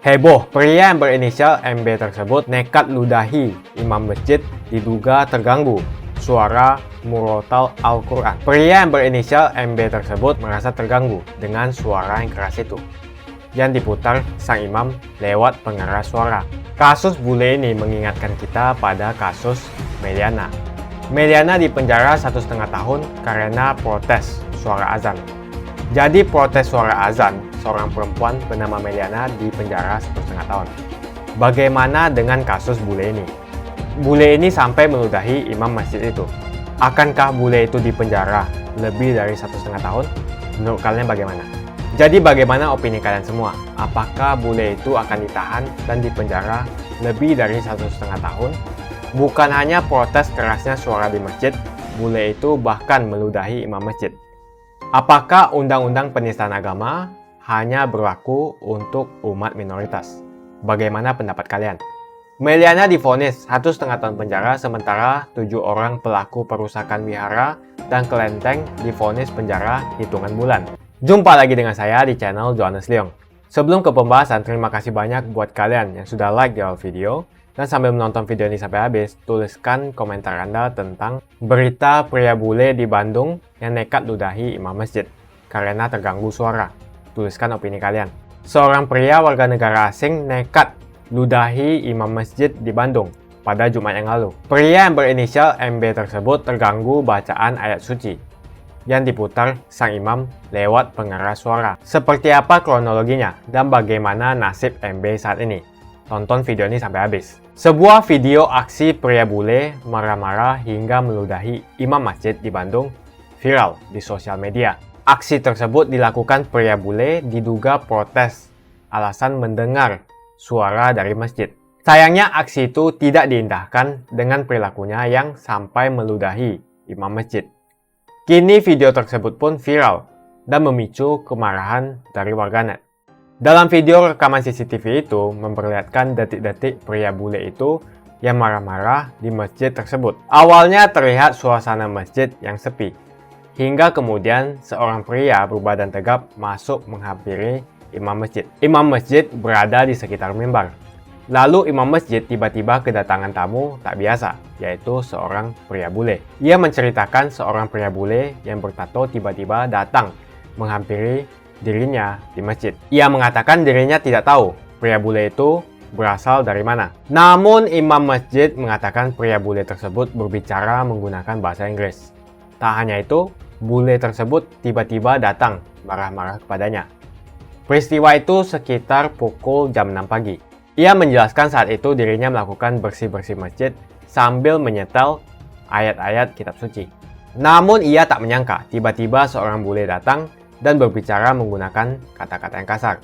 Heboh, pria yang berinisial MB tersebut nekat ludahi imam masjid diduga terganggu suara murotal Al-Quran. Pria yang berinisial MB tersebut merasa terganggu dengan suara yang keras itu yang diputar sang imam lewat pengeras suara. Kasus bule ini mengingatkan kita pada kasus Meliana. Meliana dipenjara 1,5 tahun karena protes suara azan. Jadi protes suara azan, seorang perempuan bernama Meliana dipenjara 1,5 tahun. Bagaimana dengan kasus bule ini? Bule ini sampai meludahi imam masjid itu. Akankah bule itu dipenjara lebih dari 1,5 tahun? Menurut kalian bagaimana? Jadi bagaimana opini kalian semua? Apakah bule itu akan ditahan dan dipenjara lebih dari 1,5 tahun? Bukan hanya protes kerasnya suara di masjid, bule itu bahkan meludahi imam masjid. Apakah undang-undang penistaan agama hanya berlaku untuk umat minoritas? Bagaimana pendapat kalian? Meliana divonis 1,5 tahun penjara, sementara 7 orang pelaku perusakan wihara dan kelenteng divonis penjara hitungan bulan. Jumpa lagi dengan saya di channel Johannes Leong. Sebelum ke pembahasan, terima kasih banyak buat kalian yang sudah like di awal video. Dan sambil menonton video ini sampai habis, tuliskan komentar Anda tentang berita pria bule di Bandung yang nekat ludahi imam masjid karena terganggu suara. Tuliskan opini kalian. Seorang pria warga negara asing nekat ludahi imam masjid di Bandung pada Jumat yang lalu. Pria yang berinisial MB tersebut terganggu bacaan ayat suci yang diputar sang imam lewat pengeras suara. Seperti apa kronologinya dan bagaimana nasib MB saat ini? Tonton video ini sampai habis. Sebuah video aksi pria bule marah-marah hingga meludahi imam masjid di Bandung viral di sosial media. Aksi tersebut dilakukan pria bule diduga protes alasan mendengar suara dari masjid. Sayangnya aksi itu tidak diindahkan dengan perilakunya yang sampai meludahi imam masjid. Kini video tersebut pun viral dan memicu kemarahan dari warganet. Dalam video rekaman CCTV itu memperlihatkan detik-detik pria bule itu yang marah-marah di masjid tersebut. Awalnya terlihat suasana masjid yang sepi, hingga kemudian seorang pria berbadan tegap masuk menghampiri imam masjid. Imam masjid berada di sekitar mimbar. Lalu imam masjid tiba-tiba kedatangan tamu tak biasa, yaitu seorang pria bule. Ia menceritakan seorang pria bule yang bertato tiba-tiba datang menghampiri dirinya di masjid. Ia mengatakan dirinya tidak tahu pria bule itu berasal dari mana. Namun imam masjid mengatakan pria bule tersebut berbicara menggunakan bahasa Inggris. Tak hanya itu, bule tersebut tiba-tiba datang marah-marah kepadanya. Peristiwa itu sekitar pukul jam 6 pagi. Ia menjelaskan saat itu dirinya melakukan bersih-bersih masjid sambil menyetel ayat-ayat kitab suci. Namun ia tak menyangka tiba-tiba seorang bule datang dan berbicara menggunakan kata-kata yang kasar.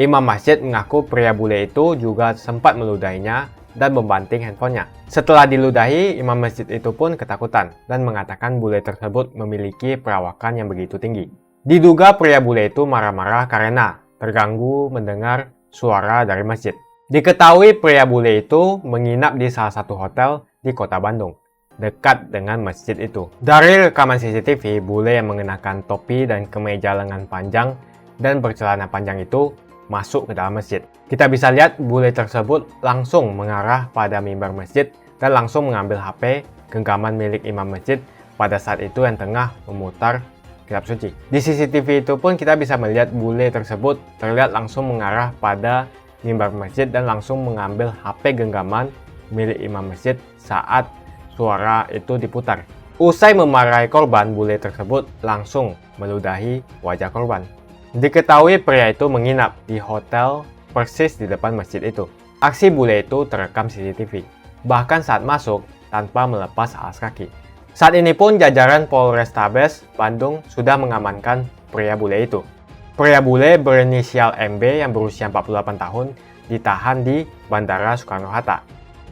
Imam masjid mengaku pria bule itu juga sempat meludahinya dan membanting handphonenya. Setelah diludahi, imam masjid itu pun ketakutan dan mengatakan bule tersebut memiliki perawakan yang begitu tinggi. Diduga pria bule itu marah-marah karena terganggu mendengar suara dari masjid. Diketahui pria bule itu menginap di salah satu hotel di kota Bandung, dekat dengan masjid itu. Dari rekaman CCTV, bule yang mengenakan topi dan kemeja lengan panjang dan bercelana panjang itu masuk ke dalam masjid. Kita bisa lihat bule tersebut langsung mengarah pada mimbar masjid dan langsung mengambil HP genggaman milik imam masjid pada saat itu yang tengah memutar kitab suci. Di CCTV itu pun kita bisa melihat bule tersebut terlihat langsung mengarah pada mimbar masjid dan langsung mengambil HP genggaman milik imam masjid saat suara itu diputar. Usai memarahi korban, bule tersebut langsung meludahi wajah korban. Diketahui pria itu menginap di hotel persis di depan masjid itu. Aksi bule itu terekam CCTV, bahkan saat masuk tanpa melepas alas kaki. Saat ini pun jajaran Polrestabes Bandung sudah mengamankan pria bule itu. Pria bule berinisial MB yang berusia 48 tahun ditahan di Bandara Soekarno-Hatta.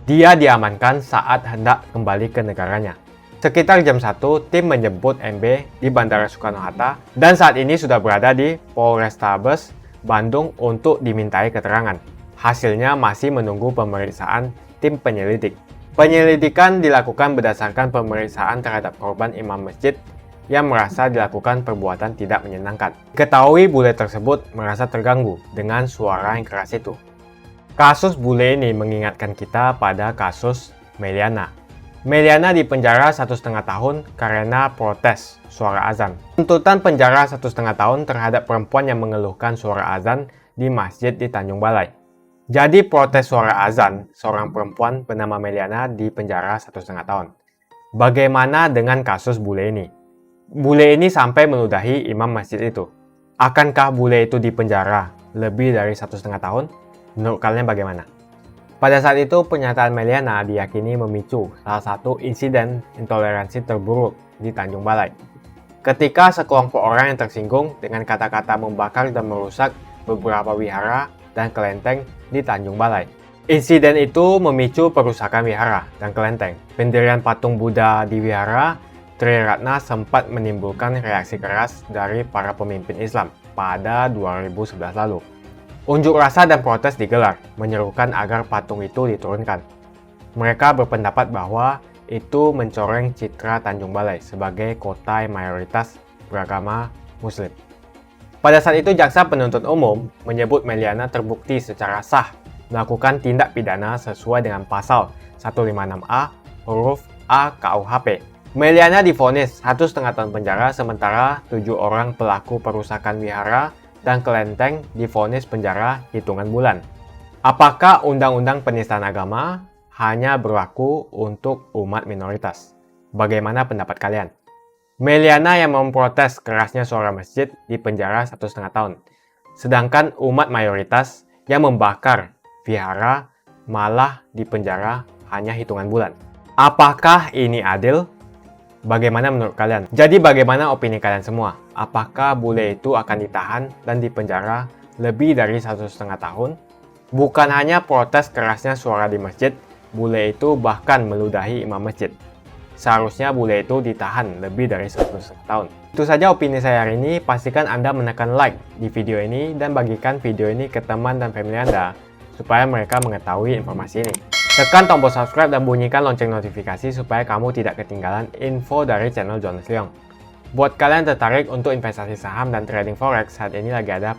Dia diamankan saat hendak kembali ke negaranya. Sekitar jam 1, tim menjemput MB di Bandara Soekarno-Hatta dan saat ini sudah berada di Polrestabes Bandung untuk dimintai keterangan. Hasilnya masih menunggu pemeriksaan tim penyelidik. Penyelidikan dilakukan berdasarkan pemeriksaan terhadap korban imam masjid yang merasa dilakukan perbuatan tidak menyenangkan. Ketahui bule tersebut merasa terganggu dengan suara yang keras itu. Kasus bule ini mengingatkan kita pada kasus Meliana. Meliana dipenjara 1,5 tahun karena protes suara azan. Tuntutan penjara 1,5 tahun terhadap perempuan yang mengeluhkan suara azan di masjid di Tanjung Balai. Jadi protes suara azan, seorang perempuan bernama Meliana dipenjara 1,5 tahun. Bagaimana dengan kasus bule ini? Bule ini sampai meludahi imam masjid itu. Akankah bule itu dipenjara lebih dari 1,5 tahun? Menurut kalian bagaimana? Pada saat itu, pernyataan Meliana diyakini memicu salah satu insiden intoleransi terburuk di Tanjung Balai. Ketika sekelompok orang yang tersinggung dengan kata-kata membakar dan merusak beberapa wihara dan kelenteng di Tanjung Balai. Insiden itu memicu perusakan wihara dan kelenteng. Pendirian patung Buddha di wihara Triratna sempat menimbulkan reaksi keras dari para pemimpin Islam pada 2011 lalu. Unjuk rasa dan protes digelar, menyerukan agar patung itu diturunkan. Mereka berpendapat bahwa itu mencoreng citra Tanjung Balai sebagai kota yang mayoritas beragama Muslim. Pada saat itu, jaksa penuntut umum menyebut Meliana terbukti secara sah melakukan tindak pidana sesuai dengan pasal 156A huruf A KUHP. Meliana divonis 1,5 tahun penjara, sementara 7 orang pelaku perusakan wihara dan kelenteng divonis penjara hitungan bulan. Apakah undang-undang penistaan agama hanya berlaku untuk umat minoritas? Bagaimana pendapat kalian? Meliana yang memprotes kerasnya suara masjid dipenjara 1,5 tahun, sedangkan umat mayoritas yang membakar vihara malah dipenjara hanya hitungan bulan. Apakah ini adil? Bagaimana menurut kalian? Jadi bagaimana opini kalian semua? Apakah bule itu akan ditahan dan dipenjara lebih dari 1,5 tahun? Bukan hanya protes kerasnya suara di masjid, bule itu bahkan meludahi imam masjid. Seharusnya bule itu ditahan lebih dari 1,5 tahun. Itu saja opini saya hari ini. Pastikan Anda menekan like di video ini dan bagikan video ini ke teman dan family Anda supaya mereka mengetahui informasi ini. Tekan tombol subscribe dan bunyikan lonceng notifikasi supaya kamu tidak ketinggalan info dari channel Jonas Leong. Buat kalian tertarik untuk investasi saham dan trading forex, saat ini lagi ada